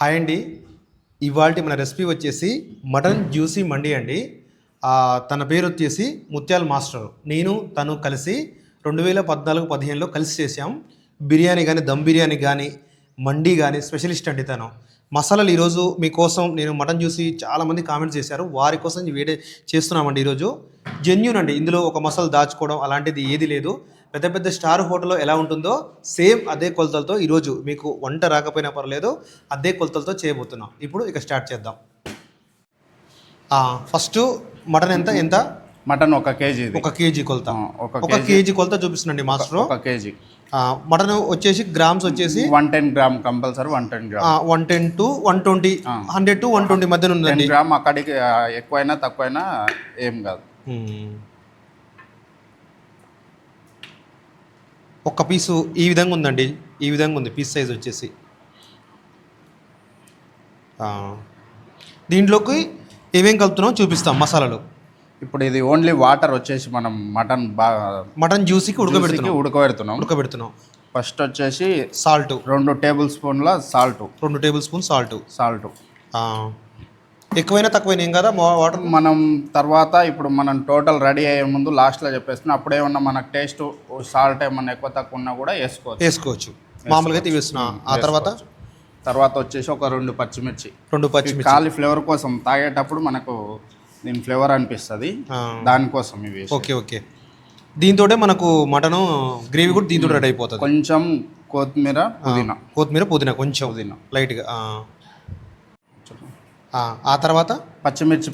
Hi అండి. ఇవాల్టి మన రెసిపీ వచ్చేసి మటన్ జ్యూసీ మండి అండి. తన పేరు వచ్చేసి ముత్యాల మాస్టర్. నేను తను కలిసి 2014-15లో కలిసి చేసాం. బిర్యానీ కానీ, దమ్ బిర్యానీ కానీ, మండి కానీ స్పెషలిస్ట్ అండి తను. మసాలాలు ఈరోజు మీకోసం నేను మటన్ జ్యూసీ చాలామంది కామెంట్స్ చేశారు, వారి కోసం వీడియో చేస్తున్నామండి. ఈరోజు జెన్యూన్ అండి, ఇందులో ఒక మసాలా దాచుకోవడం అలాంటిది ఏది లేదు. పెద్ద పెద్ద స్టార్ హోటల్లో ఎలా ఉంటుందో సేమ్ అదే కొలతలతో ఈరోజు మీకు వంట రాకపోయినా పర్లేదు, అదే కొలతలతో చేయబోతున్నాం. ఇప్పుడు ఇక స్టార్ట్ చేద్దాం. ఫస్ట్ మటన్ ఎంత ఎంత మటన్ 1 కేజీ, 1 కేజీ కొలత, 1 కేజీ కొలత చూపిస్తుందండి మాస్టర్. 1 కేజీ మటన్ వచ్చేసి గ్రామ్స్ వచ్చేసి 110 gram compulsory. 110 gram, 110 to 120, 100 to 120 మధ్యన ఉందండి. 10 గ్రామ్ అక్కడికి ఎక్కువైనా తక్కువైనా ఏం కాదు. ఒక్క పీసు ఈ విధంగా ఉందండి, ఈ విధంగా ఉంది పీస్ సైజ్ వచ్చేసి. దీంట్లోకి ఏమేం కలుపుతున్నాం చూపిస్తాం మసాలాలు. ఇప్పుడు ఇది ఓన్లీ వాటర్ వచ్చేసి మనం మటన్ జ్యూసీకి ఉడకబెడుతున్నాం. ఫస్ట్ వచ్చేసి సాల్ట్ 2 టేబుల్ స్పూన్ల సాల్ట్, 2 టేబుల్ స్పూన్ సాల్ట్. ఎక్కువైనా తక్కువైనా ఏం కదా వాటర్. మనం తర్వాత ఇప్పుడు మనం టోటల్ రెడీ అయ్యే ముందు లాస్ట్లో చెప్పేస్తున్నాం. అప్పుడేమన్నా మనకు టేస్ట్ సాల్ట్ ఏమన్నా ఎక్కువ తక్కువ ఉన్నా కూడా వేసుకోవచ్చు. మామూలుగా అయితే వేస్తున్నా. ఆ తర్వాత వచ్చేసి ఒక 2 పచ్చిమిర్చి ఖాళీ ఫ్లేవర్ కోసం, తాగేటప్పుడు మనకు దీని ఫ్లేవర్ అనిపిస్తుంది, దానికోసం ఇవి. ఓకే. దీంతో మనకు మటన్ గ్రేవీ కూడా దీంతో రెడీ అయిపోతుంది. కొంచెం కొత్తిమీర పుదీనా కొంచెం లైట్గా. ఆ తర్వాత పచ్చిమిర్చి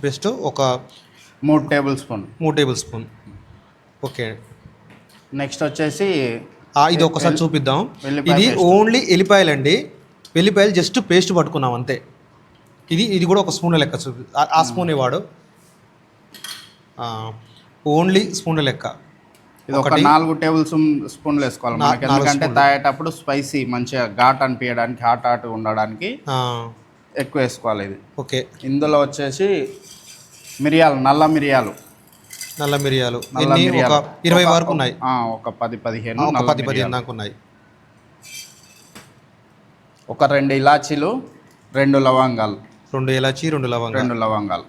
పేస్ట్ ఒక 3 టేబుల్ స్పూన్. ఓకే. నెక్స్ట్ వచ్చేసి ఇది ఒకసారి చూపిద్దాం. ఇది ఓన్లీ ఎల్లిపాయలు అండి, వెల్లిపాయలు జస్ట్ పేస్ట్ పట్టుకున్నాం అంతే. ఇది కూడా ఒక స్పూన్ లెక్క ఆ స్పూన్ వాడు, ఓన్లీ స్పూన్ లెక్క. ఇది ఒక 4 టేబుల్ స్పూన్లు వేసుకోవాలి మనకి, ఎందుకంటే తాగేటప్పుడు స్పైసీ మంచిగా ఘాట్ అనిపించడానికి, హాట్ ఉండడానికి ఎక్కువ వేసుకోవాలి ఇది. ఓకే. ఇందులో వచ్చేసి నల్ల మిరియాలు ఒక 20 వరకు ఉన్నాయి. ఒక 10-15 దాకా ఉన్నాయి. ఒక 2 ఇలాచీలు, 2 లవంగాలు. 2 ఇలాచీ, 2 లవంగాలు.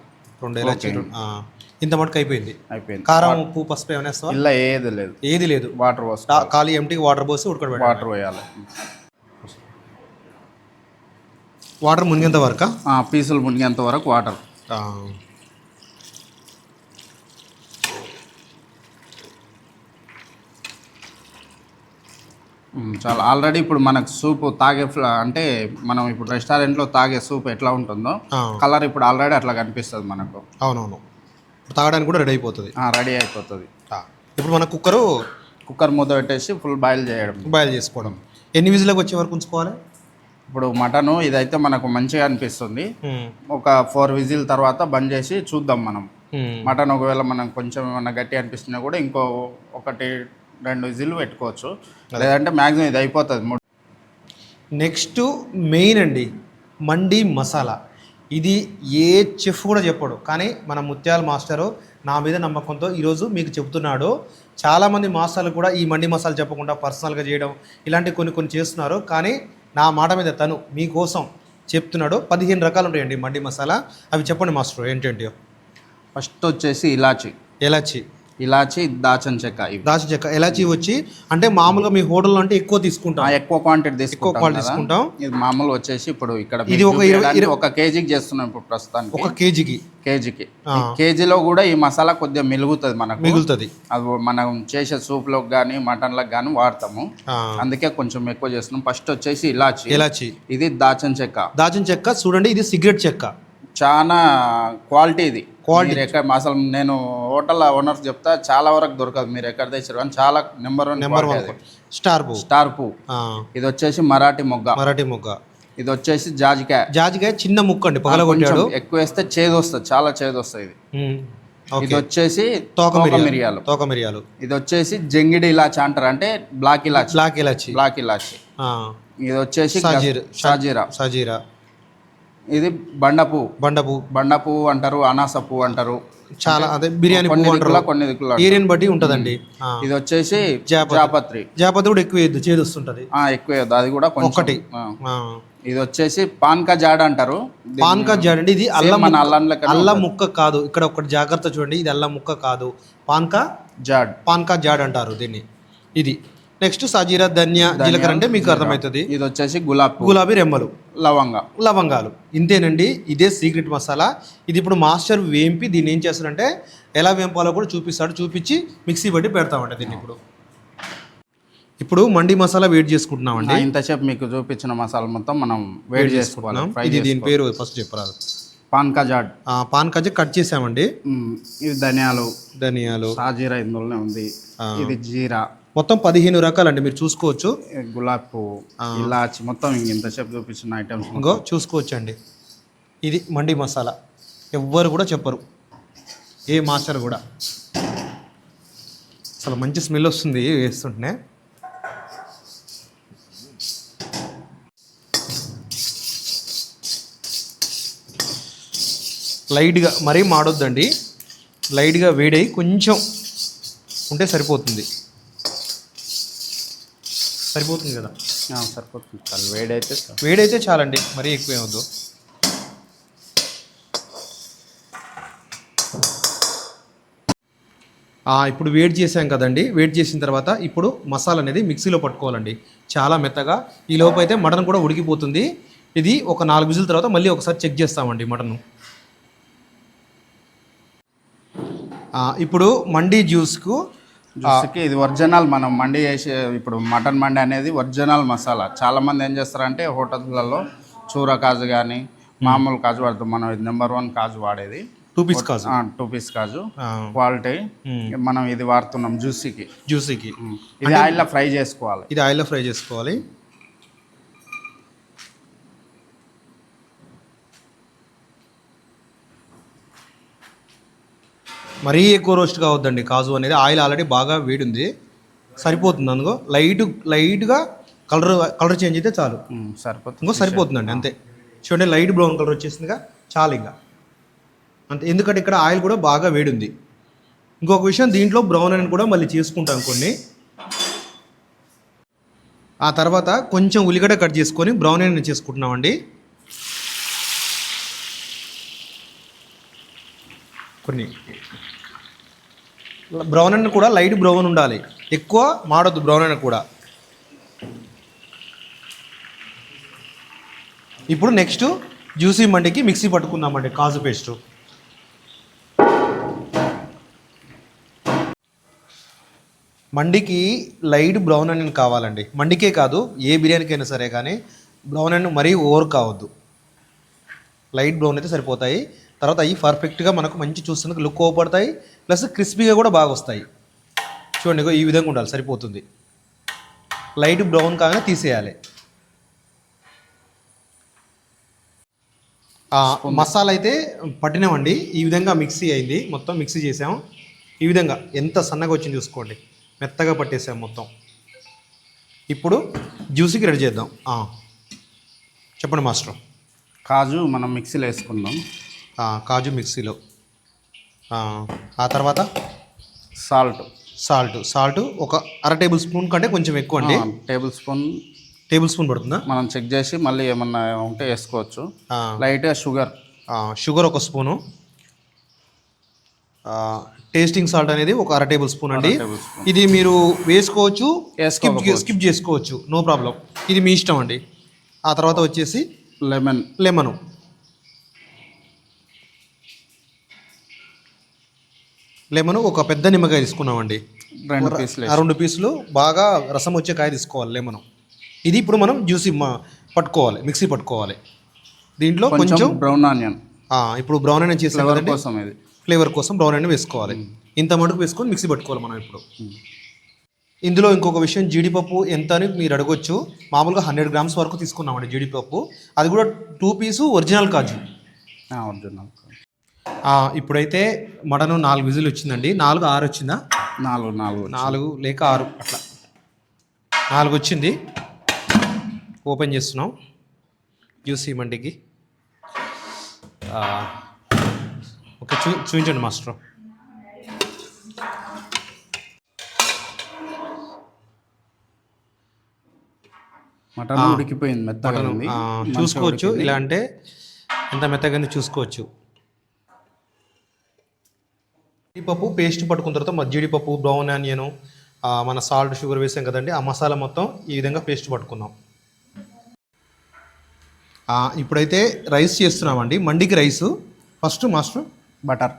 ఇంత మటుకు అయిపోయింది. కారం, ఉప్పు, పసుపు ఏమైనా వేస్తావా? ఇలా ఏది లేదు. వాటర్ పోసి ఖాళీ ఎంటీకి వాటర్ పోసి ఉడకబెట్టాలి. వాటర్ పోయాలి. వాటర్ మునిగేంత వరకు, పీసులు మునిగేంత వరకు వాటర్. చాలా ఆల్రెడీ ఇప్పుడు మనకు సూప్ తాగే అంటే మనం ఇప్పుడు రెస్టారెంట్లో తాగే సూప్ ఎట్లా ఉంటుందో కలర్ ఇప్పుడు ఆల్రెడీ అట్లా కనిపిస్తుంది మనకు. అవునవును, తాగడానికి కూడా రెడీ అయిపోతుంది. ఇప్పుడు మన కుక్కర్ మూత పెట్టేసి ఫుల్ బాయిల్ చేసుకోవడం. ఎన్ని విజిల్కి వచ్చే వరకు ఉంచుకోవాలి? ఇప్పుడు మటను ఇదైతే మనకు మంచిగా అనిపిస్తుంది. ఒక 4 విజిల్ తర్వాత బంద్ చేసి చూద్దాం మనం. మటన్ ఒకవేళ మనం కొంచెం ఏమన్నా గట్టి అనిపిస్తున్నా కూడా ఇంకో 1-2 విజిల్ పెట్టుకోవచ్చు, లేదంటే మ్యాక్సిమం ఇది అయిపోతుంది. నెక్స్ట్ మెయిన్ అండి, మండి మసాలా. ఇది ఏ చెఫ్ కూడా చెప్పాడు, కానీ మన ముత్యాల మాస్టరు నా మీద నమ్మకంతో ఈరోజు మీకు చెబుతున్నాడు. చాలామంది మాస్టర్లు కూడా ఈ మండి మసాలా చెప్పకుండా పర్సనల్గా చేయడం ఇలాంటి కొన్ని చేస్తున్నారు, కానీ నా మాట మీద తను మీకోసం చెప్తున్నాడు. 15 రకాలు ఉంటాయండి మండి మసాలా. అవి చెప్పండి మాస్టర్, ఏంటంటే ఫస్ట్ వచ్చేసి ఇలాచి, దాల్చిన చెక్క. ఇలాచి వచ్చి అంటే మామూలుగా మీ హోటల్లో అంటే ఎక్కువ తీసుకుంటాం, ఎక్కువ క్వాంటిటీ తీసుకుంటాం. ఇది మామూలు వచ్చేసి ఇప్పుడు ఇక్కడ ఇది ఒక 1 కేజీకి చేస్తున్నాం ఇప్పుడు ప్రస్తుతానికి. 1 కేజీకి కేజీలో కూడా ఈ మసాలా కొద్దిగా మిగులుతుంది. అది మనం చేసే సూప్లోకి కానీ మటన్లకు కానీ వాడతాము, అందుకే కొంచెం ఎక్కువ చేస్తున్నాం. ఫస్ట్ వచ్చేసి ఇలాచి. ఇది దాల్చిన చెక్క చూడండి, ఇది సిగరెట్ చెక్క. చాలా క్వాలిటీ ఇది. అసలు నేను హోటల్ ఓనర్స్ చెప్తా, చాలా వరకు దొరకదు, మీరు ఎక్కడ తెచ్చారు కానీ చాలా నెంబర్ 1 స్టార్ పువ్వు. ఇది వచ్చేసి మరాఠీ మొగ్గ. ఇది వచ్చేసి జాజికాయ చిన్న ముక్క అండి, పగలగొట్టాడు. ఎక్కువ వేస్తే చేదు వస్తుంది, చాలా చేదు వస్తుంది ఇది. ఇది వచ్చేసి తోక మిరియాలు. ఇది వచ్చేసి జంగిడి ఇలాచి అంటారు, అంటే బ్లాక్ ఇలాచి. ఇది వచ్చేసి షాజీరా. ఇది బండపు పువ్వు అంటారు, అనాస పువ్వు అంటారు, చాలా అదే బిర్యానీ కొన్ని పువ్వు దిక్కుల అంటారు. కొన్ని దిక్కుల ఏరియాని బట్టి ఉంటుందండి. ఇది వచ్చేసి జాపత్రి కూడా ఎక్కువ వేయద్దు, చేదు వస్తుంటది. ఎక్కువ వేయద్దు, అది కూడా కొంచెం ఒకటి. ఇది వచ్చేసి పాన్కా జాడ అంటారు. పాన్కా జాడ అండి. ఇది అల్లం అల్లం ముక్క కాదు. ఇక్కడ ఒకటి జాగ్రత్త చూడండి, ఇది అల్లం ముక్క కాదు, పాన్కా జాడ్ అంటారు దీన్ని. ఇది నెక్స్ట్ సాజీరా, ధనియా, జీలకర్ర అంటే మీకు అర్థమవుతుంది. ఇది వచ్చేసి గులాబీ రెమ్మలు, లవంగాలు. ఇంతేనండి. ఇదే సీక్రెట్ మసాలా. ఇది ఇప్పుడు మాస్టర్ వేంపి దీన్ని ఏం చేస్తాడంటే ఎలా వేంపాలో కూడా చూపిస్తాడు. చూపించి మిక్సీ బట్టి పెడతామండి దీన్ని. ఇప్పుడు మండి మసాలా వేడి చేసుకుంటున్నామండి. ఇంతసేపు మీకు చూపించిన మసాలా మొత్తం మనం వేడి చేసుకున్నాం. ఇది దీని పేరు ఫస్ట్ చెప్పరాదు. పాన్కా జాడ్ కట్ చేసామండి. ఇది ధనియాలు, సాజీరా ఇందులోనే ఉంది. ఇది జీరా, మొత్తం 15 రకాలండి. మీరు చూసుకోవచ్చు. గులాబీ పువ్వు, ఇలాచి, మొత్తం ఇంతసేపు చూపించిన ఐటమ్స్ ఇంకో చూసుకోవచ్చు అండి. ఇది మండి మసాలా. ఎవ్వరు కూడా చెప్పరు, ఏ మాస్టర్ కూడా. అసలు మంచి స్మెల్ వస్తుంది వేస్తుంటే. లైట్గా మరీ మాడొద్దండి, లైట్గా వేడై కొంచెం ఉంటే సరిపోతుంది కదా. సరిపోతుంది. వేడైతే చాలండి, మరీ ఎక్కువ ఏమొద్దు. ఇప్పుడు వేడి చేసాం కదండి. వేడి చేసిన తర్వాత ఇప్పుడు మసాలా అనేది మిక్సీలో పట్టుకోవాలండి, చాలా మెత్తగా. ఈ లోపు అయితే మటన్ కూడా ఉడికిపోతుంది. ఇది ఒక 4 విజిల్ తర్వాత మళ్ళీ ఒకసారి చెక్ చేస్తామండి మటన్. ఇప్పుడు మండి జ్యూస్కి ఇది ఒరిజినల్ మనం మండి చేసే, ఇప్పుడు మటన్ మండి అనేది ఒరిజినల్ మసాలా. చాలామంది ఏం చేస్తారంటే హోటల్లలో చూర కాజు కానీ మామూలు కాజు వాడతాం. మనం ఇది నెంబర్ 1 కాజు వాడేది, 2 పీస్ కాజు, 2 పీస్ కాజు క్వాలిటీ. మనం ఇది వాడుతున్నాం జ్యూసీకి. ఇది ఆయిల్లో ఫ్రై చేసుకోవాలి. మరీ ఎక్కువ రోస్ట్ కావద్దండి కాజు అనేది. ఆయిల్ ఆల్రెడీ బాగా వేడి ఉంది, సరిపోతుంది. అందుకో లైట్గా కలర్ చేంజ్ అయితే చాలు, సరిపోతుందండి అంతే. చూడండి లైట్ బ్రౌన్ కలర్ వచ్చేసిందిగా, చాలు ఇంకా అంతే. ఎందుకంటే ఇక్కడ ఆయిల్ కూడా బాగా వేడి ఉంది. ఇంకొక విషయం, దీంట్లో బ్రౌన్ అని కూడా మళ్ళీ చేసుకుంటాం కొన్ని. ఆ తర్వాత కొంచెం ఉల్లిగడ్డ కట్ చేసుకొని బ్రౌన్ అని చేసుకుంటున్నామండి. కొన్ని బ్రౌన్ అని కూడా లైట్ బ్రౌన్ ఉండాలి, ఎక్కువ మాడొద్దు బ్రౌన్ అని కూడా. ఇప్పుడు నెక్స్ట్ జ్యూసీ మండికి మిక్సీ పట్టుకుందామండి కాజు పేస్టు. మండికి లైట్ బ్రౌన్ అని కావాలండి. మండికే కాదు, ఏ బిర్యానీకైనా సరే కానీ బ్రౌన్ అని మరీ ఓవర్ కావద్దు. లైట్ బ్రౌన్ అయితే సరిపోతాయి. తర్వాత అవి పర్ఫెక్ట్గా మనకు మంచి చూస్తున్నది లుక్ ఓపడతాయి, ప్లస్ క్రిస్పీగా కూడా బాగా వస్తాయి. చూడండి ఈ విధంగా ఉండాలి, సరిపోతుంది. లైట్ బ్రౌన్ కాగానే తీసేయాలి. మసాలా అయితే పట్టినామండి. ఈ విధంగా మిక్సీ అయింది, మొత్తం మిక్సీ చేసాము. ఈ విధంగా ఎంత సన్నగా వచ్చింది చూసుకోండి, మెత్తగా పట్టేసాం మొత్తం. ఇప్పుడు జ్యూసీకి రెడీ చేద్దాం. చెప్పండి మాస్టర్. కాజు మనం మిక్సీలో వేసుకుందాం. కాజు మిక్సీలో. ఆ తర్వాత సాల్ట్ ఒక 1/2 టేబుల్ స్పూన్ కంటే కొంచెం ఎక్కువ అండి. టేబుల్ స్పూన్ పడుతుందా? మనం చెక్ చేసి మళ్ళీ ఏమన్నా ఉంటే వేసుకోవచ్చు. లైట్గా షుగర్ 1 స్పూను. టేస్టింగ్ సాల్ట్ అనేది ఒక 1/2 టేబుల్ స్పూన్ అండి. ఇది మీరు వేసుకోవచ్చు, స్కిప్ చేసుకోవచ్చు, నో ప్రాబ్లం. ఇది మీ ఇష్టం అండి. ఆ తర్వాత వచ్చేసి లెమన్ ఒక పెద్ద నిమ్మకాయ తీసుకున్నామండి. 2 పీసులు బాగా రసం వచ్చే కాయ తీసుకోవాలి లెమన్. ఇది ఇప్పుడు మనం జ్యూసీ పట్టుకోవాలి, మిక్సీ పట్టుకోవాలి. దీంట్లో కొంచెం బ్రౌన్ ఆనియన్. ఇప్పుడు బ్రౌన్ ఆనియన్ చేసే ఫ్లేవర్ కోసం బ్రౌన్ ఆనియన్ వేసుకోవాలి. ఇంత మటుకు వేసుకొని మిక్సీ పట్టుకోవాలి మనం ఇప్పుడు. ఇందులో ఇంకొక విషయం, జీడిపప్పు ఎంత అని మీరు అడగొచ్చు. మామూలుగా 100 గ్రామ్స్ వరకు తీసుకున్నామండి జీడిపప్పు. అది కూడా 2 పీసు ఒరిజినల్ కాజు. ఇప్పుడైతే మటన్ 4 విజిల్ వచ్చిందండి. 4, 6 వచ్చిందా? 4 లేక 6 అట్లా 4 వచ్చింది. ఓపెన్ చేస్తున్నాం జ్యూసీ మండికి. ఓకే, చూపించండి మాస్టర్. మటన్ ఉడికిపోయింది, మెత్తగా ఉంది. చూసుకోవచ్చు, ఇలా అంటే ఎంత మెత్తగా ఉంది చూసుకోవచ్చు. జీడిపప్పు పేస్ట్ పట్టుకున్న తర్వాత జీడిపప్పు, బ్రౌన్ ఆనియన్, మన సాల్ట్, షుగర్ వేసాం కదండి, ఆ మసాలా మొత్తం ఈ విధంగా పేస్ట్ పట్టుకున్నాం. ఇప్పుడైతే రైస్ చేస్తున్నామండి, మండికి rice. First master butter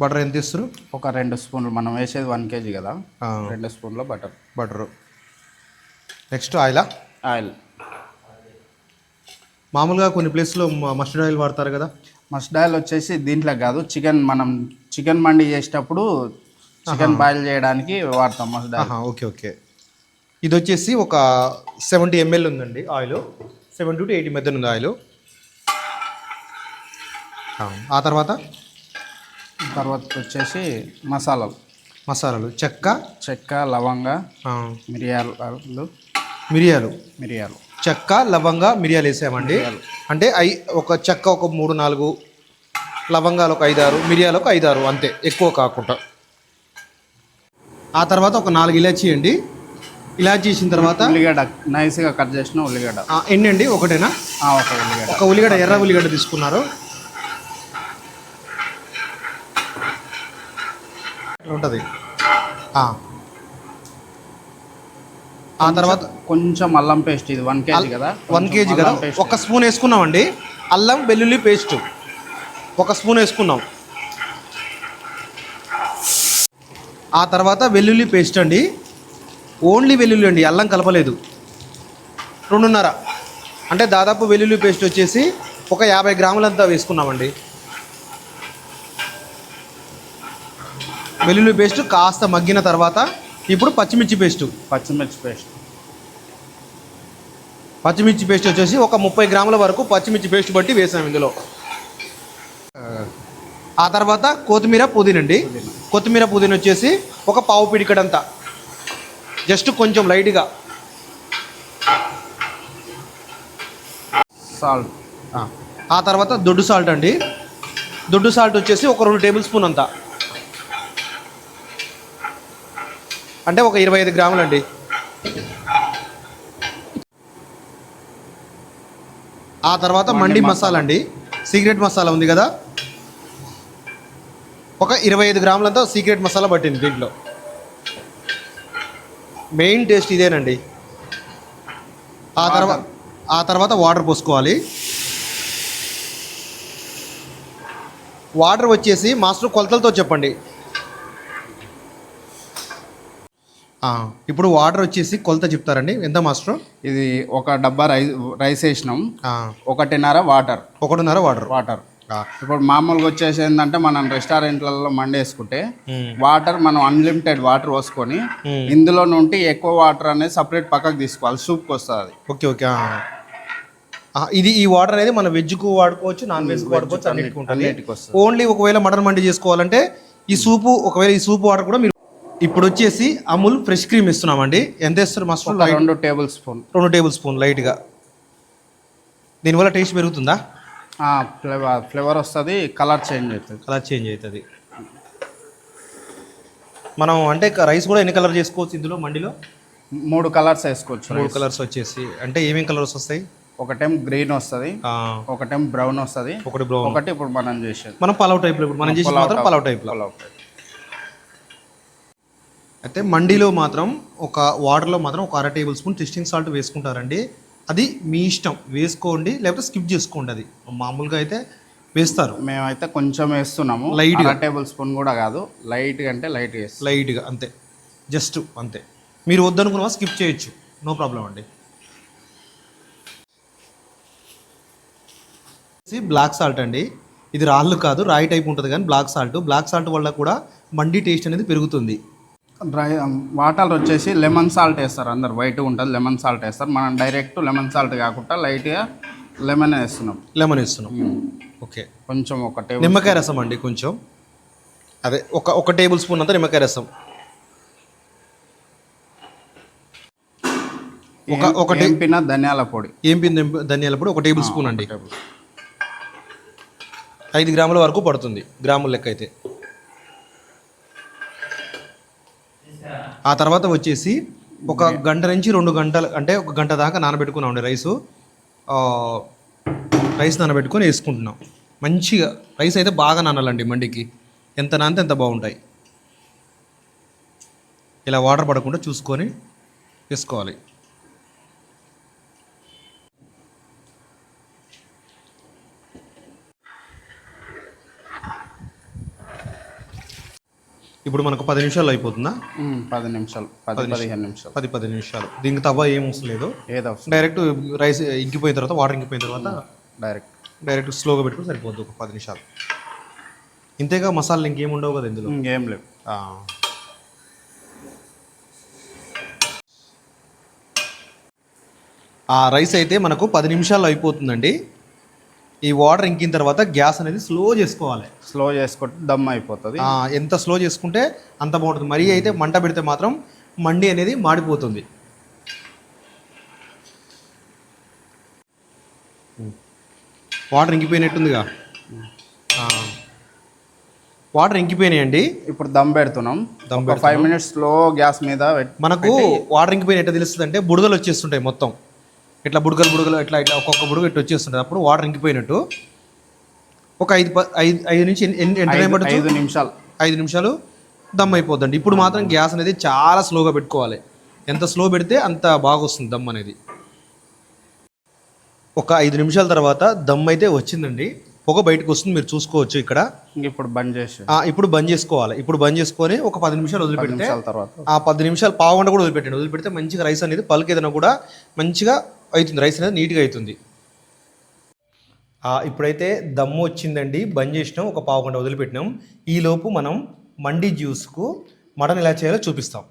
butter ఎంత ఇస్తారు? ఒక 2 స్పూన్లు. మనం వేసేది 1 kg కదా, 2 స్పూన్ల బటరు. Next oil. మామూలుగా కొన్ని ప్లేస్లో మస్టర్డ్ ఆయిల్ వాడతారు కదా. మస్టర్డ్ ఆయిల్ వచ్చేసి దీంట్లో కాదు, మనం చికెన్ మండి చేసేటప్పుడు చికెన్ బాయిల్ చేయడానికి వాడతాం మస్టర్డ్ ఆయిల్. ఓకే. ఇది వచ్చేసి ఒక 70 ml ఉందండి ఆయిల్, 70 to 80 మధ్య ఉంది ఆయిల్. ఆ తర్వాత వచ్చేసి మసాలాలు చెక్క, లవంగ, మిరియాలు, చెక్క, లవంగ, మిరియాలు వేసామండి. అంటే ఒక చెక్క ఒక 3-4, లవంగాలు ఒక 5-6, మిరియాలు ఒక 5-6, అంతే, ఎక్కువ కాకుండా. ఆ తర్వాత ఒక 4 ఇలాచీ అండి. ఇలాచీ చేసిన తర్వాత ఉల్లిగడ్డ, నైస్గా కట్ చేసిన ఉల్లిగడ్డ. ఎన్ని అండి? ఒకటేనా? ఒక ఉల్లిగడ్డ, ఎర్ర ఉల్లిగడ్డ తీసుకున్నారు. ఉంటుంది. ఆ తర్వాత కొంచెం అల్లం పేస్ట్. ఇది 1 kg కదా, 1 kg కదా, 1 స్పూన్ వేసుకున్నామండి. అల్లం వెల్లుల్లి పేస్ట్ 1 స్పూన్ వేసుకున్నాం. ఆ తర్వాత వెల్లుల్లి పేస్ట్ అండి, ఓన్లీ వెల్లుల్లి అండి, అల్లం కలపలేదు. 2.5, అంటే దాదాపు వెల్లుల్లి పేస్ట్ వచ్చేసి ఒక 50 గ్రాములంతా వేసుకున్నామండి. వెల్లుల్లి పేస్ట్ కాస్త మగ్గిన తర్వాత ఇప్పుడు పచ్చిమిర్చి పేస్ట్ వచ్చేసి ఒక 30 గ్రాముల వరకు పచ్చిమిర్చి పేస్ట్ బట్టి వేసాం ఇందులో. ఆ తర్వాత కొత్తిమీర, పుదీనా వచ్చేసి ఒక పావు పిడికడంతా, జస్ట్ కొంచెం లైట్గా. సాల్ట్. ఆ తర్వాత దొడ్డు సాల్ట్ అండి. దొడ్డు సాల్ట్ వచ్చేసి ఒక 2 టేబుల్ స్పూన్ అంతా, అంటే ఒక 25 గ్రాములండి. ఆ తర్వాత మండి మసాలా అండి, సీక్రెట్ మసాలా ఉంది కదా, ఒక 25 గ్రాములంతా సీక్రెట్ మసాలా పట్టింది దీంట్లో. మెయిన్ టేస్ట్ ఇదేనండి. ఆ తర్వాత వాటర్ పోసుకోవాలి. వాటర్ వచ్చేసి మాస్టర్ కొలతలతో చెప్పండి. ఇప్పుడు వాటర్ వచ్చేసి కొలత చెప్తారండి, ఎంత మాస్టర్? ఇది ఒక డబ్బా రైస్ వేసినాం, 1.5 వాటర్. ఇప్పుడు మామూలుగా వచ్చేసి ఏంటంటే మనం రెస్టారెంట్లలో మండేసుకుంటే వాటర్ మనం అన్లిమిటెడ్ వాటర్ పోసుకొని ఇందులో నుండి ఎక్కువ వాటర్ అనేది సపరేట్ పక్కకు తీసుకోవాలి, సూప్కి వస్తుంది. ఓకే. ఈ వాటర్ అనేది మనం వెజ్కు వాడుకోవచ్చు, నాన్ వెజ్కి వాడుకోవచ్చు, అన్నిటికి వస్తుంది. ఓన్లీ ఒకవేళ మటన్ మండి చేసుకోవాలంటే ఈ సూపు వాటర్ కూడా మీరు. ఇప్పుడు వచ్చేసి అమూల్ ఫ్రెష్ క్రీమ్ ఇస్తున్నామండి. ఎంత వేస్తారు మాస్టర్? 2 టేబుల్ స్పూన్ లైట్గా. దీనివల్ల టేస్ట్ పెరుగుతుందా? ఫ్లేవర్ వస్తుంది, కలర్ చేంజ్ అవుతుంది. మనం అంటే రైస్ కూడా ఎన్ని కలర్ చేసుకోవచ్చు ఇందులో మండిలో? 3 కలర్స్ వేసుకోవచ్చు. 3 కలర్స్ వచ్చేసి అంటే ఏమేమి కలర్స్ వస్తాయి? ఒకటేమో గ్రీన్ వస్తుంది, ఒకటేమో బ్రౌన్ వస్తుంది, ఒకటి ఇప్పుడు మనం చేసేది పలావ్ టైప్లో. మనం చేసేది మాత్రం పలావ్ టైప్లో. అయితే మండీలో మాత్రం ఒక వాటర్లో మాత్రం ఒక 1/2 టేబుల్ స్పూన్ టెస్టింగ్ సాల్ట్ వేసుకుంటారండి. అది మీ ఇష్టం, వేసుకోండి లేకపోతే స్కిప్ చేసుకోండి. అది మామూలుగా అయితే వేస్తారు, మేమైతే కొంచెం వేస్తున్నాము, లైట్గా. 1/2 టేబుల్ స్పూన్ కూడా కాదు, లైట్గా అంటే లైట్గా అంతే, జస్ట్ అంతే. మీరు వద్దనుకున్నా స్కిప్ చేయొచ్చు, నో ప్రాబ్లం అండి. బ్లాక్ సాల్ట్ అండి, ఇది రాళ్ళు కాదు, రాయి టైప్ ఉంటుంది కానీ బ్లాక్ సాల్ట్ వల్ల కూడా మండీ టేస్ట్ అనేది పెరుగుతుంది. వాటర్ వచ్చేసి లెమన్ సాల్ట్ వేస్తారు, అందరు వైట్గా ఉంటుంది లెమన్ సాల్ట్ వేస్తారు. మనం డైరెక్ట్ లెమన్ సాల్ట్ కాకుండా లైట్గా లెమన్ వేస్తున్నాం. ఓకే, కొంచెం ఒక టేబుల్ నిమ్మకాయ రసం అండి, కొంచెం అదే ఒక టేబుల్ స్పూన్ అంతా నిమ్మకాయ రసం. ఒక ఎంపిన ధనియాల పొడి, ధనియాల పొడి 1 టేబుల్ స్పూన్ అండి. 5 గ్రాముల వరకు పడుతుంది గ్రాముల లెక్క అయితే. ఆ తర్వాత వచ్చేసి 1 గంట నుంచి 2 గంటలు అంటే 1 గంట దాకా నానబెట్టుకున్నామండి రైస్ నానబెట్టుకొని వేసుకుంటున్నాం. మంచిగా రైస్ అయితే బాగా నానాలండి మండికి. ఎంత నానితే ఎంత బాగుంటాయి. ఇలా వాటర్ పడకుండా చూసుకొని వేసుకోవాలి. ఇప్పుడు మనకు 10 నిమిషాలు అయిపోతుందా? 10 నిమిషాలు, 10-15 నిమిషాలు, 10 నిమిషాలు. దీనికి తవ్వ ఏం అవసరం లేదు. ఏదో డైరెక్ట్ రైస్ ఇంకిపోయిన తర్వాత, వాటర్ ఇంకిపోయిన తర్వాత డైరెక్ట్ స్లోగా పెట్టుకుని సరిపోద్ది. ఒక 10 నిమిషాలు ఇంతేగా. మసాలాలు ఇంకేం ఉండవు కదా ఇందులో? ఇంకేం లేవు. ఆ రైస్ అయితే మనకు 10 నిమిషాల్లో అయిపోతుందండి. ఈ వాటర్ ఇంకిన తర్వాత గ్యాస్ అనేది స్లో చేసుకోవాలి. స్లో చేసుకుంటే దమ్ అయిపోతుంది. ఎంత స్లో చేసుకుంటే అంత బాగుంటుంది. మరీ అయితే మంట పెడితే మాత్రం మండి అనేది మాడిపోతుంది. వాటర్ ఇంకిపోయినట్టుందిగా. వాటర్ ఇంకిపోయినాయండి. ఇప్పుడు దమ్ పెడుతున్నాం. 5 మినిట్స్ స్లో గ్యాస్ మీద మనకు వాటర్ ఇంకిపోయినట్టు తెలుస్తుంది అంటే బుడగలు వచ్చేస్తుంటాయి మొత్తం. ఇట్లా బుడగలు ఇట్లా ఒక్కొక్క బుడగ ఇట్లా వచ్చేస్తుంటుంది. అప్పుడు వాటర్ ఇంకిపోయినట్టు. ఒక 5 నుంచి 5 నిమిషాలు దమ్ అయిపోద్దండి. ఇప్పుడు మాత్రం గ్యాస్ అనేది చాలా స్లోగా పెట్టుకోవాలి. ఎంత స్లో పెడితే అంత బాగా వస్తుంది దమ్ అనేది. ఒక 5 నిమిషాల తర్వాత దమ్ అయితే వచ్చిందండి. పొగ బయటకు వస్తుంది, మీరు చూసుకోవచ్చు ఇక్కడ. ఇప్పుడు బంద్ చేసి ఇప్పుడు బంద్ చేసుకోవాలి. ఇప్పుడు బంద్ చేసుకొని ఒక 10 నిమిషాలు వదిలిపెడితే, తర్వాత 10 నిమిషాలు పావుగంట కూడా వదిలిపెడితే మంచిగా రైస్ అనేది పలుకు ఏదైనా కూడా మంచిగా అవుతుంది. రైస్ అనేది నీట్గా అవుతుంది. ఇప్పుడైతే దమ్ము వచ్చిందండి. బంద్ చేసినాం, ఒక పావుగంట వదిలిపెట్టినాం. ఈలోపు మనం మండి జ్యూస్కు మటన్ ఎలా చేయాలో చూపిస్తాం.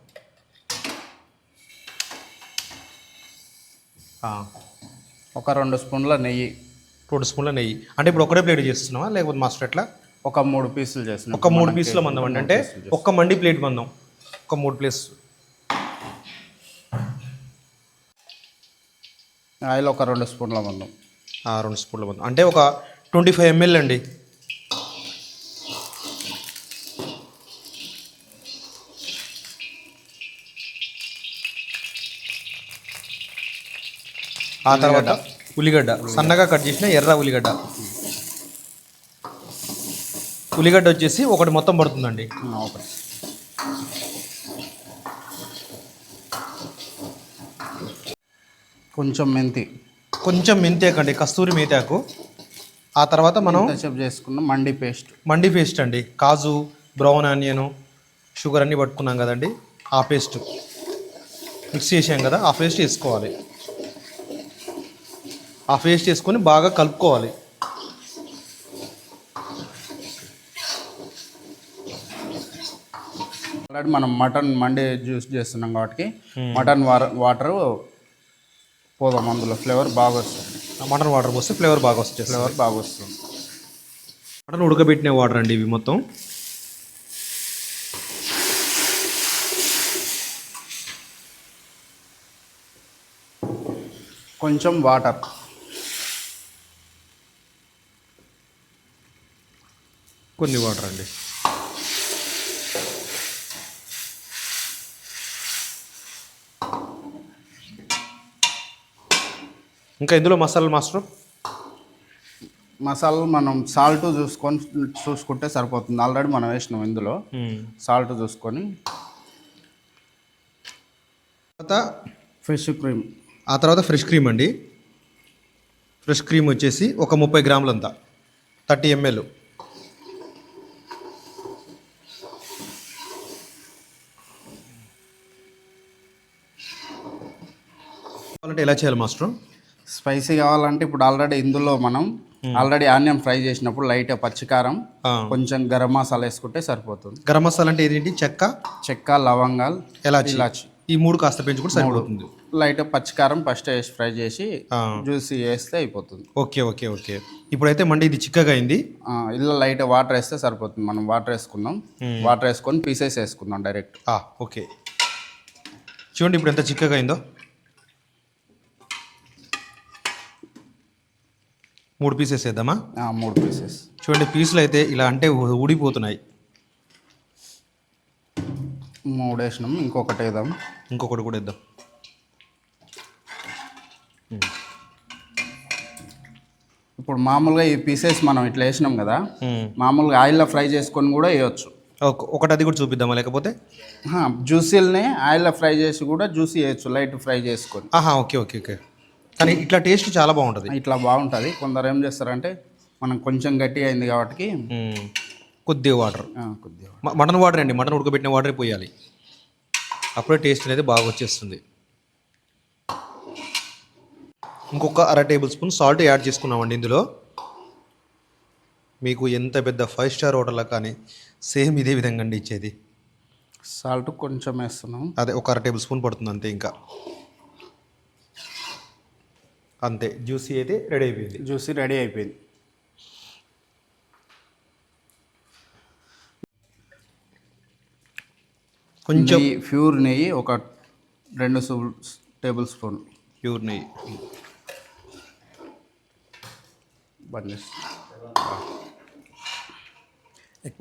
ఒక 2 స్పూన్ల నెయ్యి. 2 స్పూన్ల నెయ్యి అంటే ఇప్పుడు ఒకటే ప్లేట్ చేస్తున్నావా లేకపోతే మాస్టర్ ఎట్లా? ఒక 3 పీసులు చేస్తున్నాం. ఒక 3 పీసుల మందం అండి. అంటే ఒక్క మండి ప్లేట్ మందం, ఒక 3 ప్లేస్. ఆయిల్ ఒక 2 స్పూన్ల మందం. 2 స్పూన్ల మందం అంటే ఒక 25 ml అండి. ఆ తర్వాత ఉల్లిగడ్డ, సన్నగా కట్ చేసిన ఎర్ర ఉల్లిగడ్డ. ఉల్లిగడ్డ వచ్చేసి ఒకటి మొత్తం పడుతుందండి. కొంచెం మెంతి ఆకండి, కస్తూరి మేతి ఆకు. ఆ తర్వాత మనం చేసుకున్న మండి పేస్ట్ అండి. కాజు, బ్రౌన్ ఆనియన్, షుగర్ అన్నీ పట్టుకున్నాం కదండి. ఆ పేస్ట్ మిక్స్ చేసాం కదా, ఆ పేస్ట్ వేసుకోవాలి. ఆ పేస్ట్ వేసుకొని బాగా కలుపుకోవాలి. ఆల్రెడీ మనం మటన్ మండి జ్యూస్ చేస్తున్నాం కాబట్టి మటన్ వాటర్ పోదాం. అందులో ఫ్లేవర్ బాగా వస్తుంది. మటన్ వాటర్ పోస్తే ఫ్లేవర్ బాగా వస్తుంది. మటన్ ఉడకబెట్టిన వాటర్ అండి ఇవి మొత్తం. కొంచెం వాటర్, కొన్ని వాటర్ అండి. ఇంకా ఇందులో మసాలా మసాలాలు మనం సాల్ట్ చూసుకుంటే సరిపోతుంది. ఆల్రెడీ మనం వేసినాం ఇందులో. సాల్ట్ చూసుకొని తర్వాత ఫ్రెష్ క్రీమ్. ఆ తర్వాత ఫ్రెష్ క్రీమ్ అండి. ఫ్రెష్ క్రీమ్ వచ్చేసి ఒక 30 గ్రాములంతా, 30 ml. అంటే ఎలా చేయాలి మాస్టర్? స్పైసీ కావాలంటే ఇప్పుడు ఆల్రెడీ ఇందులో మనం ఆనియన్ ఫ్రై చేసినప్పుడు లైట్ పచ్చికారం, కొంచెం గరం మసాలా వేసుకుంటే సరిపోతుంది. గరం మసాలా అంటే ఏంటి? చెక్క, లవంగాలు, ఇలాచి ఈ 3 కాస్త పెంచుకుంటే సరిపోతుంది. లైట్ పచ్చికారం ఫస్ట్ వేసి ఫ్రై చేసి జ్యూసీ వేస్తే అయిపోతుంది. ఓకే. ఇప్పుడైతే మండి ఇది చిక్కగా అయింది. ఇలా లైట్ వాటర్ వేస్తే సరిపోతుంది. మనం వాటర్ వేసుకుందాం. వాటర్ వేసుకొని పీసెస్ వేసుకుందాం డైరెక్ట్. ఓకే, చూడండి ఇప్పుడు ఎంత చిక్కగా అయిందో. 3 పీసెస్ వేద్దామా? 3 పీసెస్. చూడండి పీసులు అయితే ఇలా అంటే ఊడిపోతున్నాయి. 3 వేసినాం, ఇంకొకటి వేద్దాం. ఇంకొకటి కూడా వేద్దాం. ఇప్పుడు మామూలుగా ఈ పీసెస్ మనం ఇట్లా వేసినాం కదా, మామూలుగా ఆయిల్లో ఫ్రై చేసుకొని కూడా వేయచ్చు. ఒకటి అది కూడా చూపిద్దామా? లేకపోతే జ్యూసీలని ఆయిల్లో ఫ్రై చేసి కూడా జ్యూసీ వేయచ్చు, లైట్ ఫ్రై చేసుకొని. Okay okay okay. కానీ ఇట్లా టేస్ట్ చాలా బాగుంటుంది. ఇట్లా బాగుంటుంది. కొందరు ఏం చేస్తారంటే మనం కొంచెం గట్టిగా అయింది కాబట్టి కొద్దిగా వాటర్, కొద్దిగా మటన్ వాటర్ అండి, మటన్ ఉడకబెట్టిన వాటరే పోయాలి, అప్పుడే టేస్ట్ అనేది బాగా వచ్చేస్తుంది. ఇంకొక 1/2 టేబుల్ స్పూన్ సాల్ట్ యాడ్ చేసుకున్నామండి ఇందులో. మీకు ఎంత పెద్ద 5 స్టార్ హోటల్లో కానీ సేమ్ ఇదే విధంగా అండి ఇచ్చేది. సాల్ట్ కొంచెం వేస్తున్నాం, అదే ఒక 1/2 టేబుల్ స్పూన్ పడుతుంది అంతే. ఇంకా అంతే, జ్యూసీ అయితే రెడీ అయిపోయింది. జ్యూసీ రెడీ అయిపోయింది. కొంచెం ప్యూర్ నెయ్యి ఒక 2 టేబుల్ స్పూన్ ప్యూర్ నెయ్యి.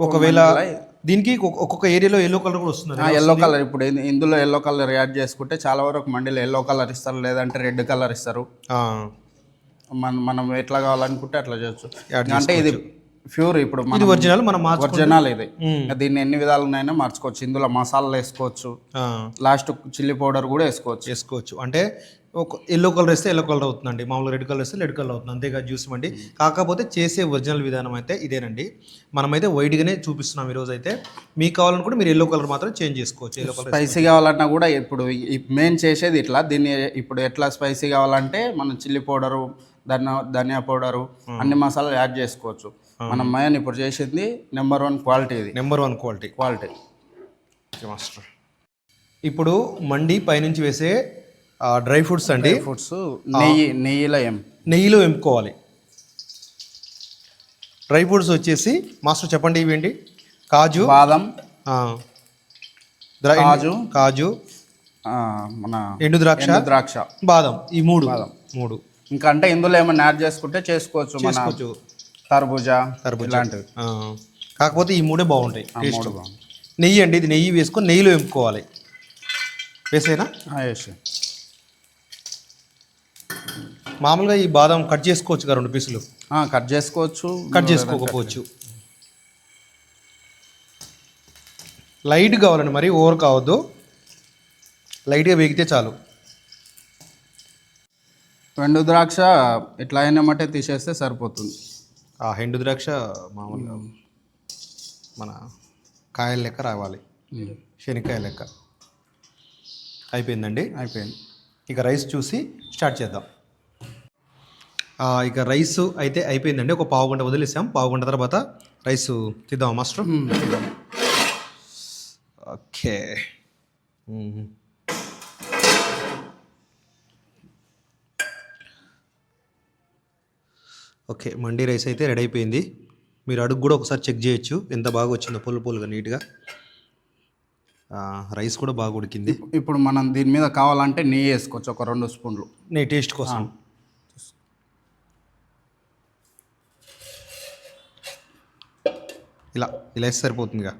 ఒకవేళ దీనికి ఒక్కొక్క ఏరియాలో ఎల్లో కలర్ కూడా వస్తుంది. ఎల్లో కలర్ ఇప్పుడు ఇందులో ఎల్లో కలర్ యాడ్ చేసుకుంటే చాలా వరకు మండీలో ఎల్లో కలర్ ఇస్తారు, లేదంటే రెడ్ కలర్ ఇస్తారు. మనం ఎట్లా కావాలనుకుంటే అట్లా చేయొచ్చు. అంటే ఇది ప్యూర్, ఇప్పుడు ఇది ఒరిజినల్, మనం ఒరిజినల్ ఇది. దీన్ని ఎన్ని విధాలునైనా మార్చుకోవచ్చు. ఇందులో మసాలాలు వేసుకోవచ్చు, లాస్ట్ చిల్లీ పౌడర్ కూడా వేసుకోవచ్చు. అంటే ఒక ఎల్లో కలర్ వేస్తే ఎల్లో కలర్ అవుతుందండి, మామూలుగా రెడ్ కలర్ వేస్తే రెడ్ కలర్ అవుతుంది, అంతేగా జ్యూస్ అండి. కాకపోతే చేసే ఒరిజినల్ విధానం అయితే ఇదేనండి. మనమైతే వైట్గానే చూపిస్తున్నాం ఈరోజు అయితే. మీకు కావాలనుకుంటే మీరు ఎల్లో కలర్ మాత్రం చేంజ్ చేసుకోవచ్చు. ఎల్లో కలర్ స్పైసీ కావాలన్నా కూడా ఇప్పుడు మెయిన్ చేసేది ఇట్లా. దీన్ని ఇప్పుడు ఎట్లా స్పైసీ కావాలంటే మనం చిల్లీ పౌడరు, ధనియా పౌడరు, అన్ని మసాలాలు యాడ్ చేసుకోవచ్చు. మనం మెయిన్ ఇప్పుడు చేసేది నెంబర్ 1 క్వాలిటీ. ఇది నెంబర్ 1 క్వాలిటీ మాస్టర్. ఇప్పుడు మండి పైనుంచి వేసే డ్రై ఫ్రూట్స్ అండి. ఫ్రూట్స్ నెయ్యిలో ఎంపుకోవాలి. డ్రై ఫ్రూట్స్ వచ్చేసి మాస్టర్ చెప్పండి ఇవేంటి? కాజు, బాదం, కాజు, మన ఎండు ద్రాక్ష, బాదం, ఈ మూడు. ఇంకా అంటే ఇందులో ఏమైనా యాడ్ చేసుకుంటే చేసుకోవచ్చు. తర్బూజా ఇలాంటివి. కాకపోతే ఈ మూడే బాగుంటాయి టేస్ట్. నెయ్యి అండి, ఇది నెయ్యి వేసుకొని నెయ్యిలో ఎంపుకోవాలి. వేసేనా? మామూలుగా ఈ బాదం కట్ చేసుకోవచ్చు కదా 2 పీసులు. కట్ చేసుకోవచ్చు, కట్ చేసుకోకపోవచ్చు. లైట్ కావాలండి, మరి ఓవర్ కావద్దు, లైట్గా వేగితే చాలు. ఎండు ద్రాక్ష ఇట్లా అయినమంటే తీసేస్తే సరిపోతుంది. ఎండు ద్రాక్ష మామూలుగా మన కాయల లెక్క రావాలి, శనక్కాయ లెక్క. అయిపోయిందండి, అయిపోయింది. ఇక రైస్ చూసి స్టార్ట్ చేద్దాం. ఇక రైస్ అయితే అయిపోయిందండి. ఒక పావు గంట వదిలేసాం. పావు గంట తర్వాత రైస్ తీద్దాం master. Okay. Okay, mandi rice అయితే రెడీ అయిపోయింది. మీరు అడుగు కూడా ఒకసారి చెక్ చేయొచ్చు ఎంత బాగా వచ్చిందో, పులుగా నీట్గా. రైస్ కూడా బాగా ఉడికింది. ఇప్పుడు మనం దీని మీద కావాలంటే నెయ్యి వేసుకోవచ్చు, ఒక 2 స్పూన్లు నెయ్యి టేస్ట్ కోసం. ఇలా వేస్తే సరిపోతుందిగా.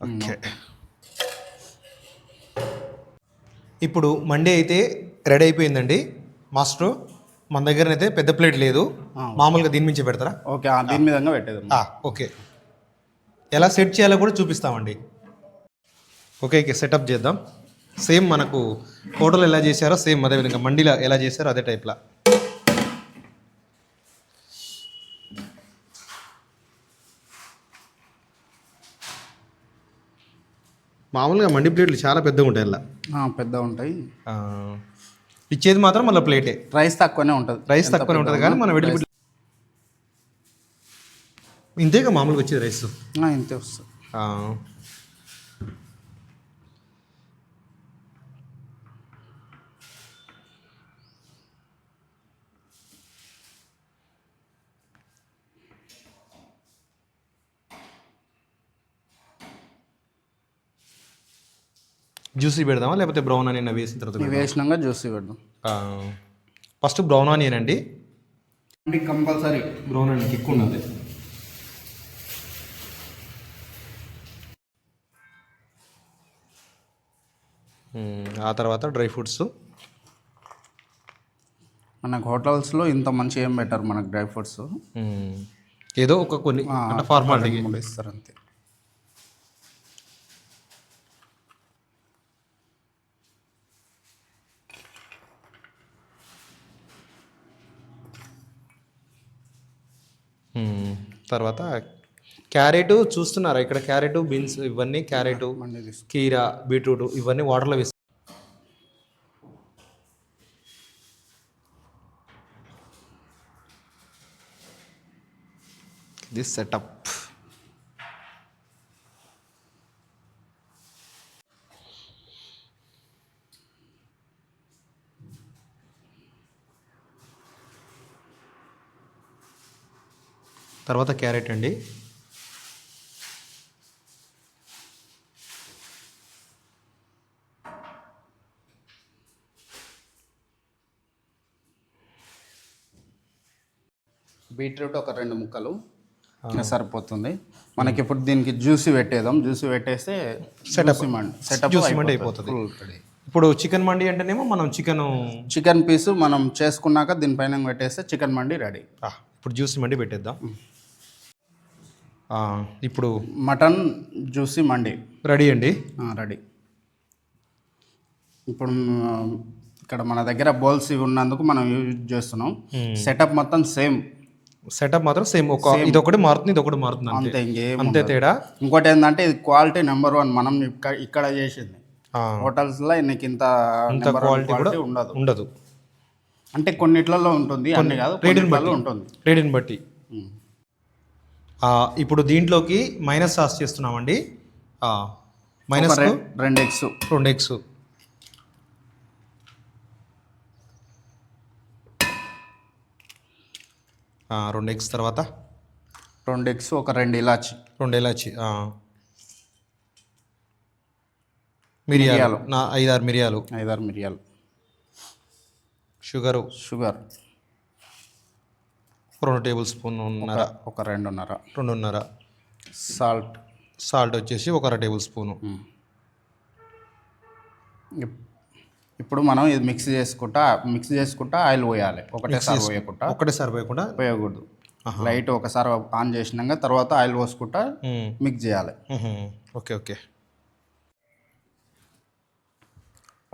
ఓకే, ఇప్పుడు మండీ అయితే రెడీ అయిపోయిందండి మాస్టర్. మన దగ్గర అయితే పెద్ద ప్లేట్ లేదు, మామూలుగా దీని మించి పెడతారా? ఓకే, దీని మీదంగా పెట్టేది. ఓకే, ఎలా సెట్ చేయాలో కూడా చూపిస్తామండి. ఓకే, సెటప్ చేద్దాం. సేమ్ మనకు హోటల్ ఎలా చేశారో సేమ్ అదే విధంగా మండీలో ఎలా చేశారో అదే టైప్లా. మామూలుగా మండి ప్లేట్లు చాలా పెద్దగా ఉంటాయి, అలా పెద్దగా ఉంటాయి. ఇచ్చేది మాత్రం మళ్ళీ ప్లేటే. రైస్ తక్కువనే ఉంటుంది కానీ మనం విడిచి ఇంతేగా మామూలుగా వచ్చేది రైస్. ఇంతే వస్తుంది. జ్యూసీ పెడదామా లేకపోతే బ్రౌన్ అని వేసిన తర్వాత? వేసినాక జ్యూసీ పెడదాం. ఫస్ట్ బ్రౌన్ ఆనియన్ అండి. కంపల్సరీ బ్రౌన్ ఆనియన్ ఎక్కువ ఉండాలి. ఆ తర్వాత డ్రై ఫ్రూట్స్. మనకు హోటల్స్లో ఇంత మంచి ఏం పెట్టారు మనకు డ్రై ఫ్రూట్స్, ఏదో ఒక కొన్ని అంటే ఫార్మాలిటీ ఇస్తారు అంతే. తర్వాత క్యారెట్ చూస్తున్నారా ఇక్కడ, క్యారెట్ బీన్స్ ఇవన్నీ, క్యారెట్ కీరా బీట్రూట్ ఇవన్నీ వాటర్లో వేసి దిస్ సెటప్. తర్వాత క్యారెట్ అండి. బీట్రూట్ ఒక 2 ముక్కలు సరిపోతుంది మనకి. ఇప్పుడు దీనికి జ్యూసీ పెట్టేద్దాం. జ్యూసీ పెట్టేస్తే సెటప్ జ్యూసీ మండి అయిపోతుంది. ఇప్పుడు చికెన్ మండి అంటేనేమో మనం చికెన్ పీసు మనం చేసుకున్నాక దీనిపైన పెట్టేస్తే చికెన్ మండి రెడీ. ఇప్పుడు జ్యూసీ మండి పెట్టేద్దాం. ఇప్పుడు మటన్ జ్యూసీ మండి రెడీ అండి. రెడీ. ఇప్పుడు ఇక్కడ మన దగ్గర బౌల్స్ ఇవి ఉన్నందుకు మనం యూజ్ చేస్తున్నాం. సెటప్ మొత్తం సేమ్. సెటప్ మాత్రం సేమ్. ఇది ఒకటి మారుతుంది, ఇది ఒకటి మారుతుంది అంతే, ఇంకేం అంతే తేడా. ఇంకోటి ఏంటంటే ఇది క్వాలిటీ నెంబర్ 1 మనం ఇక్కడ చేసింది. హోటల్స్లో నీకు ఇంత క్వాలిటీ కూడా ఉండదు. అంటే కొన్నిట్లలో ఉంటుంది, అన్ని కాదు, కొన్నిట్లలో ఉంటుంది, రేటుని బట్టి. ఇప్పుడు దీంట్లోకి మైనస్ సాస్ చేస్తున్నామండి. Minus 2 eggs 2 eggs. రెండు ఎగ్స్ తర్వాత 2 ఎగ్స్ ఒక 2 ఇలాచి 2 ఇలాచి, మిరియాలు 5-6 మిరియాలు, 5-6 మిరియాలు, షుగర్ 2 టేబుల్ స్పూన్ ఒక 2.5 సాల్ట్ వచ్చేసి ఒక 1/2 టేబుల్ స్పూను. ఇప్పుడు మనం ఇది మిక్స్ చేసుకుంటా ఆయిల్ పోయాలి. ఒకటేసారి పోయకూడదు. లైట్ ఒకసారి ఆన్ చేసినాక తర్వాత ఆయిల్ పోసుకుంటా మిక్స్ చేయాలి. ఓకే.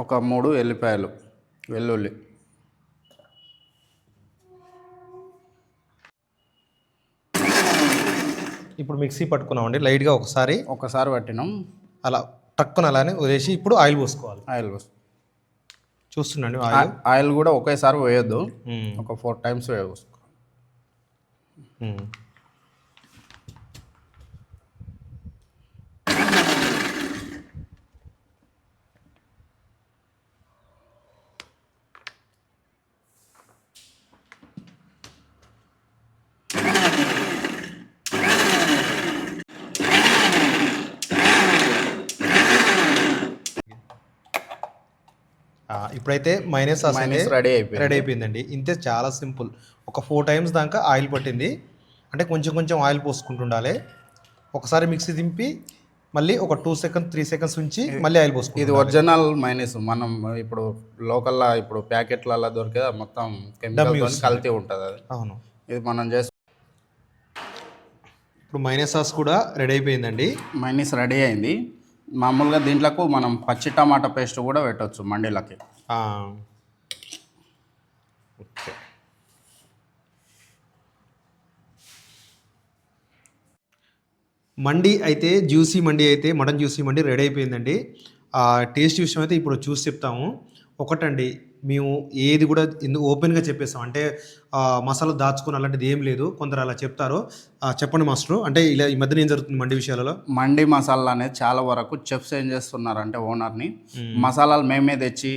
ఒక 3 ఎల్లిపాయలు, వెల్లుల్లి, ఇప్పుడు మిక్సీ పట్టుకున్నామండి. లైట్గా ఒకసారి పట్టినాం. అలా టక్కున అలానే వదిలేసి ఇప్పుడు ఆయిల్ పోసుకోవాలి. చూస్తుండండి. ఆయిల్ కూడా ఒకేసారి వేయొద్దు, ఒక 4 టైమ్స్ వేసుకో. ఇప్పుడైతే మైనస్ సాస్ రెడీ అయిపోయిందండి. ఇంతే, చాలా సింపుల్. ఒక 4 టైమ్స్ దాకా ఆయిల్ పట్టింది. అంటే కొంచెం ఆయిల్ పోసుకుంటుండాలి. ఒకసారి మిక్సీ దింపి మళ్ళీ ఒక 2 సెకండ్స్ 3 సెకండ్స్ ఉంచి మళ్ళీ ఆయిల్ పోసుకుంటాం. ఇది ఒరిజినల్ మైనస్. మనం ఇప్పుడు లోకల్లో ఇప్పుడు ప్యాకెట్లలో దొరికే మొత్తం కెమికల్స్ కల్తీ ఉంటుంది అది. అవును. ఇది మనం ఇప్పుడు మైనస్ సాస్ కూడా రెడీ అయిపోయిందండి. మైనస్ రెడీ అయింది. మామూలుగా దీంట్లకు మనం పచ్చి టమాటా పేస్ట్ కూడా పెట్టవచ్చు మండీలకి. ఓకే. మండి అయితే జ్యూసీ మండి అయితే మటన్ జ్యూసీ మండి రెడీ అయిపోయిందండి. టేస్ట్ విషయం అయితే ఇప్పుడు చూసి చెప్తాము. ఒకటండి, మేము ఏది కూడా ఓపెన్గా చెప్పేస్తాం. అంటే మసాలా దాచుకుని అలాంటిది ఏం లేదు. కొందరు అలా చెప్తారు. చెప్పండి మాస్టర్, అంటే ఇలా ఈ మధ్యన ఏం జరుగుతుంది మండి విషయాలలో? మండి మసాలా అనేది చాలా వరకు చెఫ్స్ ఏం చేస్తున్నారంటే ఓనర్ని మసాలాలు మేమే తెచ్చి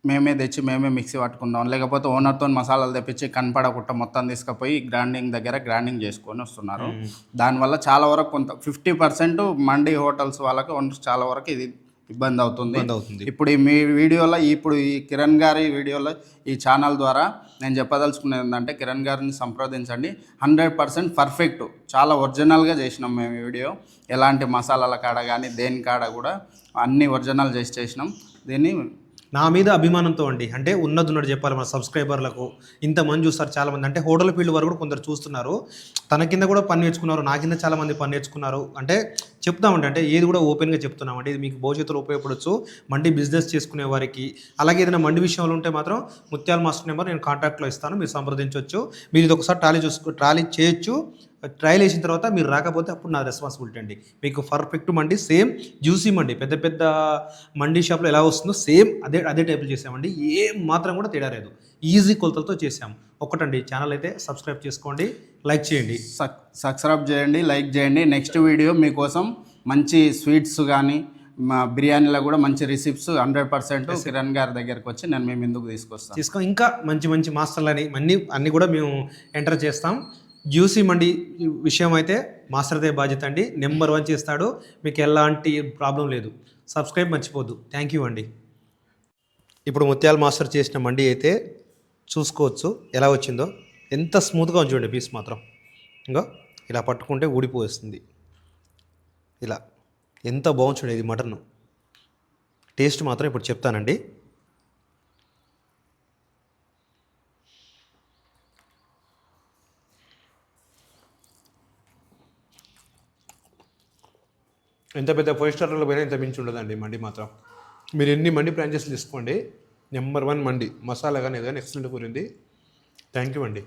మేమే మిక్సీ పట్టుకుందాం, లేకపోతే ఓనర్తో మసాలాలు తెప్పించి కనపడకుండా మొత్తం తీసుకుపోయి గ్రైండింగ్ చేసుకొని వస్తున్నారు. దానివల్ల చాలా వరకు కొంత 50% మండి హోటల్స్ వాళ్ళకి చాలా వరకు ఇది ఇబ్బంది అవుతుంది. అవుతుంది. ఇప్పుడు మీ వీడియోలో ఇప్పుడు ఈ కిరణ్ గారి వీడియోలో ఈ ఛానల్ ద్వారా నేను చెప్పదలుచుకునేది ఏంటంటే కిరణ్ గారిని సంప్రదించండి. 100% పర్ఫెక్ట్, చాలా ఒరిజినల్గా చేసినాం మేము వీడియో. ఎలాంటి మసాలాల కాడ కానీ దేని కాడ కూడా అన్నీ ఒరిజినల్ చేసినాం. దీన్ని నా మీద అభిమానంతో అండి, అంటే ఉన్నది చెప్పాలి మన సబ్స్క్రైబర్లకు. ఇంతమంది చూస్తారు చాలామంది, అంటే హోటల్ ఫీల్డ్ వారు కూడా కొందరు చూస్తున్నారు. తన కింద కూడా పని నేర్చుకున్నారు, నా కింద చాలామంది పని నేర్చుకున్నారు. అంటే చెప్తామండి, అంటే ఏది కూడా ఓపెన్గా చెప్తున్నామండి. ఇది మీకు భవిష్యత్తులో ఉపయోగపడవచ్చు మండి బిజినెస్ చేసుకునే వారికి. అలాగే ఏదైనా మండి విషయంలో ఉంటే మాత్రం ముత్యాల మాస్టర్ నెంబర్ నేను కాంటాక్ట్లో ఇస్తాను, మీరు సంప్రదించవచ్చు. మీరు ఇది ఒకసారి ట్రాలీ చేయొచ్చు. ట్రయల్ వేసిన తర్వాత మీరు రాకపోతే అప్పుడు నా రెస్పాన్సిబిలిటీ అండి. మీకు పర్ఫెక్ట్ మండి, సేమ్ జ్యూసీ మండి, పెద్ద పెద్ద మండీ షాప్లో ఎలా వస్తుందో సేమ్ అదే టైపులు చేసామండి. ఏం మాత్రం కూడా తేడా లేదు, ఈజీ కొలతలతో చేసాము. ఒకటండి, ఛానల్ అయితే సబ్స్క్రైబ్ చేసుకోండి, లైక్ చేయండి. సబ్స్క్రైబ్ చేయండి, లైక్ చేయండి. నెక్స్ట్ వీడియో మీకోసం మంచి స్వీట్స్ కానీ మా బిర్యానీలో కూడా మంచి రిసిప్ట్స్ 100% కిరణ్ గారి దగ్గరికి వచ్చి నేను మేము ఎందుకు తీసుకొస్తాం. ఇంకా మంచి మంచి మాస్టర్లని అన్నీ కూడా మేము ఎంటర్ చేస్తాం. జ్యూసీ మండి విషయం అయితే మాస్టర్దే బాధ్యత అండి. నెంబర్ 1 చేస్తాడు, మీకు ఎలాంటి ప్రాబ్లం లేదు. సబ్స్క్రైబ్ మర్చిపోద్దు. థ్యాంక్ యూ అండి. ఇప్పుడు ముత్యాల మాస్టర్ చేసిన మండి అయితే చూసుకోవచ్చు ఎలా వచ్చిందో. ఎంత స్మూత్గా ఉంచండి పీస్ మాత్రం. ఇంకా ఇలా పట్టుకుంటే ఊడిపోతుంది. ఇలా ఎంత బాగుంది ఇది మటన్. టేస్ట్ మాత్రం ఇప్పుడు చెప్తానండి. ఎంత పెద్ద 5 స్టార్లలో పోయినా ఇంత మించి ఉండదండి మండి మాత్రం. మీరు ఎన్ని మండి బ్రాంచెస్ తీసుకోండి, నెంబర్ 1 మండి. మసాలా కానీ ఏదైనా ఎక్సలెంట్ కూరింది. థ్యాంక్ యూ అండి.